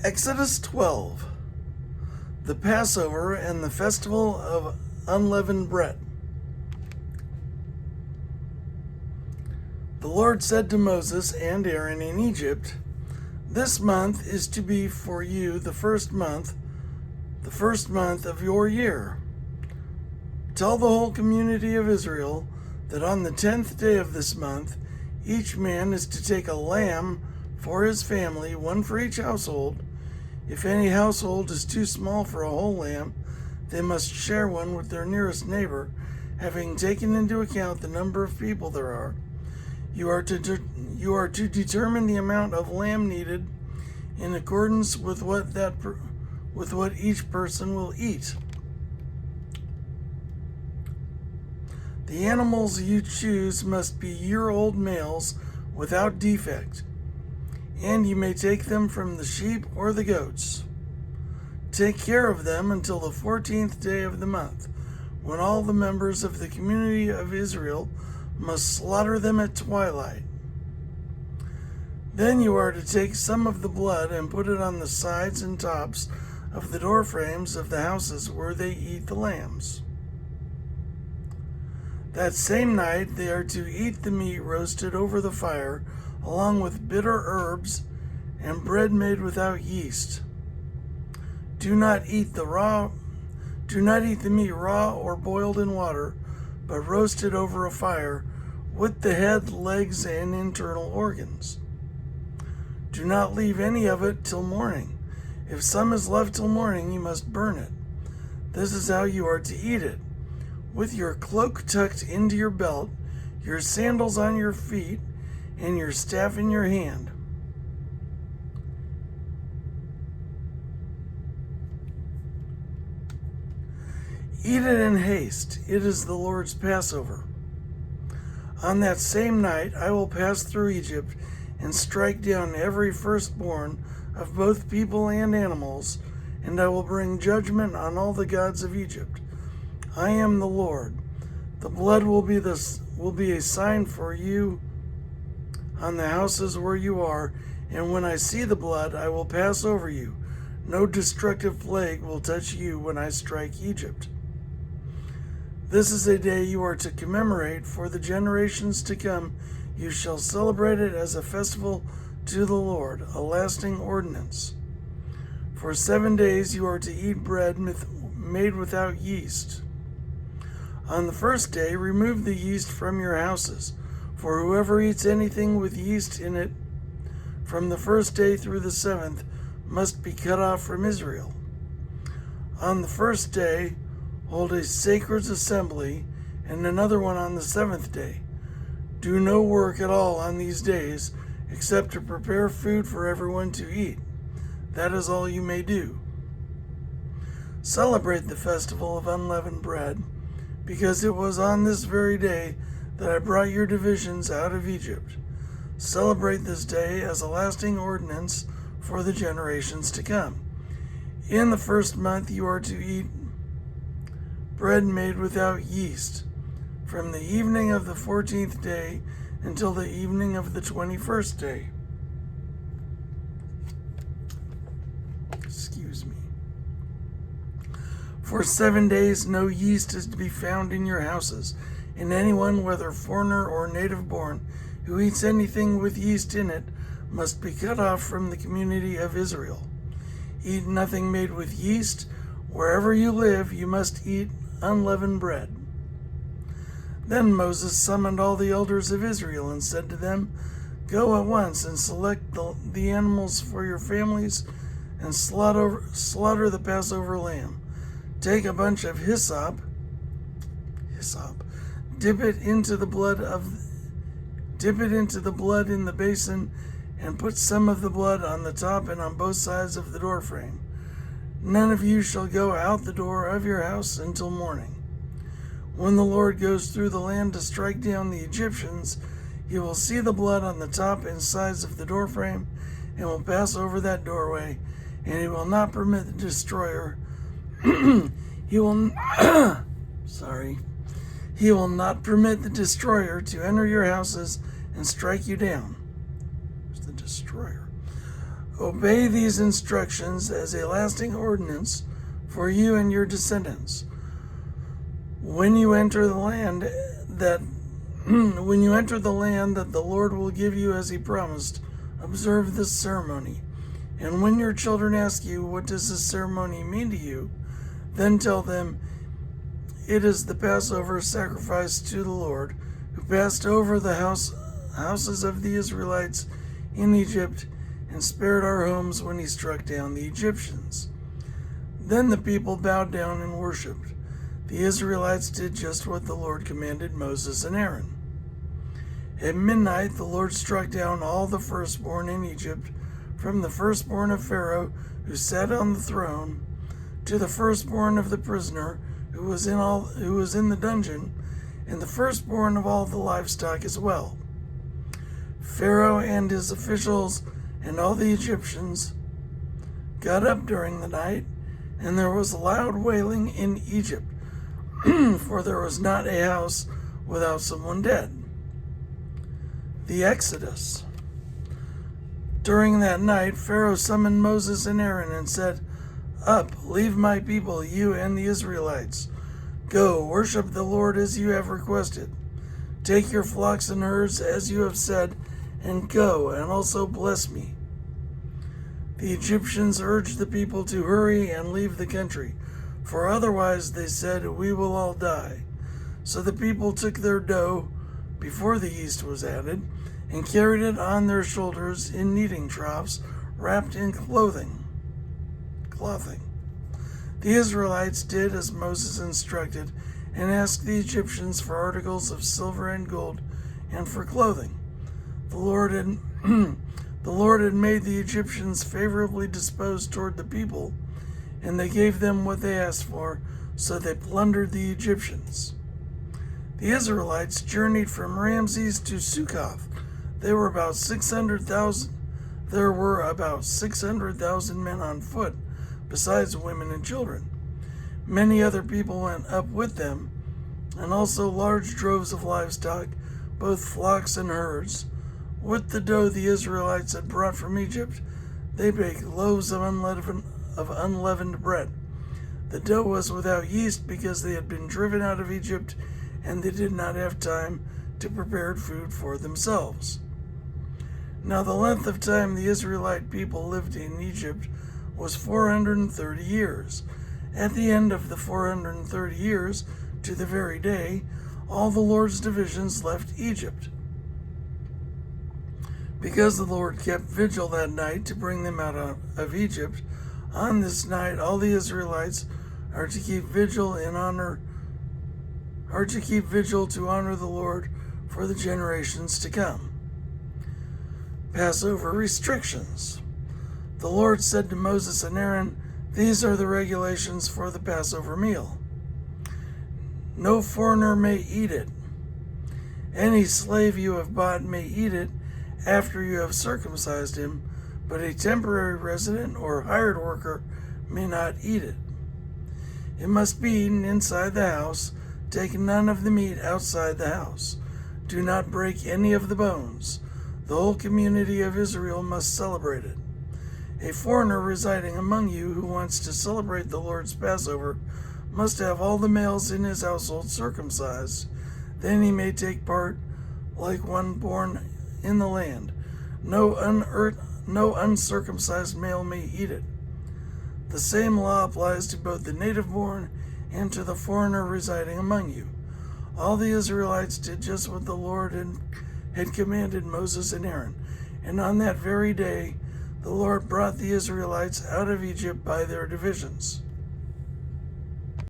Exodus 12. The Passover and the Festival of Unleavened Bread. The Lord said to Moses and Aaron in Egypt, "This month is to be for you the first month of your year. Tell the whole community of Israel that on the 10th day of this month, each man is to take a lamb for his family, one for each household. If any household is too small for a whole lamb, they must share one with their nearest neighbor, having taken into account the number of people there are. You are to determine the amount of lamb needed in accordance with what each person will eat. The animals you choose must be year-old males without defect, and you may take them from the sheep or the goats. Take care of them until the 14th day of the month, when all the members of the community of Israel must slaughter them at twilight. Then you are to take some of the blood and put it on the sides and tops of the door frames of the houses where they eat the lambs. That same night they are to eat the meat roasted over the fire, along with bitter herbs and bread made without yeast. Do not eat the meat raw or boiled in water, but roast it over a fire with the head, legs, and internal organs. Do not leave any of it till morning. If some is left till morning, you must burn it. This is how you are to eat it: with your cloak tucked into your belt, your sandals on your feet, and your staff in your hand. Eat it in haste. It is the Lord's Passover. On that same night I will pass through Egypt and strike down every firstborn of both people and animals, and I will bring judgment on all the gods of Egypt. I am the Lord. The blood will be a sign for you on the houses where you are, and when I see the blood, I will pass over you. No destructive plague will touch you when I strike Egypt. This is a day you are to commemorate for the generations to come. You shall celebrate it as a festival to the Lord, a lasting ordinance. For 7 days you are to eat bread made without yeast. On the first day, remove the yeast from your houses, for whoever eats anything with yeast in it from the first day through the 7th must be cut off from Israel. On the first day, hold a sacred assembly, and another one on the 7th day. Do no work at all on these days, except to prepare food for everyone to eat. That is all you may do. Celebrate the festival of unleavened bread, because it was on this very day that I brought your divisions out of Egypt. Celebrate this day as a lasting ordinance for the generations to come. In the first month you are to eat bread made without yeast, from the evening of the 14th day until the evening of the 21st day. For 7 days no yeast is to be found in your houses, and anyone, whether foreigner or native born, who eats anything with yeast in it must be cut off from the community of Israel. Eat nothing made with yeast. Wherever you live, you must eat unleavened bread." Then Moses summoned all the elders of Israel and said to them, "Go at once and select the animals for your families and slaughter the Passover lamb. Take a bunch of hyssop, dip it into the blood in the basin, and put some of the blood on the top and on both sides of the door frame. None of you shall go out the door of your house until morning. When the Lord goes through the land to strike down the Egyptians, he will see the blood on the top and sides of the door frame, and will pass over that doorway, and he will not permit the destroyer He will not permit the destroyer to enter your houses and strike you down." Where's the destroyer? Obey these instructions as a lasting ordinance for you and your descendants. When you enter the land that the Lord will give you as he promised, observe this ceremony. And when your children ask you, what does this ceremony mean to you? Then tell them, it is the Passover sacrifice to the Lord, who passed over the houses of the Israelites in Egypt and spared our homes when he struck down the Egyptians. Then the people bowed down and worshipped. The Israelites did just what the Lord commanded Moses and Aaron. At midnight, the Lord struck down all the firstborn in Egypt, from the firstborn of Pharaoh, who sat on the throne, to the firstborn of the prisoner who was in the dungeon, and the firstborn of all the livestock as well. Pharaoh and his officials and all the Egyptians got up during the night, and there was loud wailing in Egypt, for there was not a house without someone dead. The Exodus. During that night, Pharaoh summoned Moses and Aaron and said, Up, leave my people, you and the Israelites. Go, worship the Lord as you have requested. Take your flocks and herds as you have said, and go, and also bless me. The Egyptians urged the people to hurry and leave the country, for otherwise, they said, we will all die. So the people took their dough before the yeast was added, and carried it on their shoulders in kneading troughs, wrapped in clothing. The Israelites did as Moses instructed, and asked the Egyptians for articles of silver and gold, and for clothing. The Lord had made the Egyptians favorably disposed toward the people, and they gave them what they asked for, so they plundered the Egyptians. The Israelites journeyed from Ramses to Succoth. There were about 600,000 men on foot, besides women and children. Many other people went up with them, and also large droves of livestock, both flocks and herds. With the dough the Israelites had brought from Egypt, they baked loaves of unleavened bread. The dough was without yeast because they had been driven out of Egypt, and they did not have time to prepare food for themselves. Now the length of time the Israelite people lived in Egypt was 430 years. At the end of the 430 years, to the very day, all the Lord's divisions left Egypt. Because the Lord kept vigil that night to bring them out of Egypt, on this night all the Israelites are to keep vigil to honor the Lord for the generations to come. Passover restrictions. The Lord said to Moses and Aaron, These are the regulations for the Passover meal. No foreigner may eat it. Any slave you have bought may eat it after you have circumcised him, but a temporary resident or hired worker may not eat it. It must be eaten inside the house. Take none of the meat outside the house. Do not break any of the bones. The whole community of Israel must celebrate it. A foreigner residing among you who wants to celebrate the Lord's Passover must have all the males in his household circumcised. Then he may take part like one born in the land. No uncircumcised male may eat it. The same law applies to both the native-born and to the foreigner residing among you. All the Israelites did just what the Lord had commanded Moses and Aaron, and on that very day the Lord brought the Israelites out of Egypt by their divisions.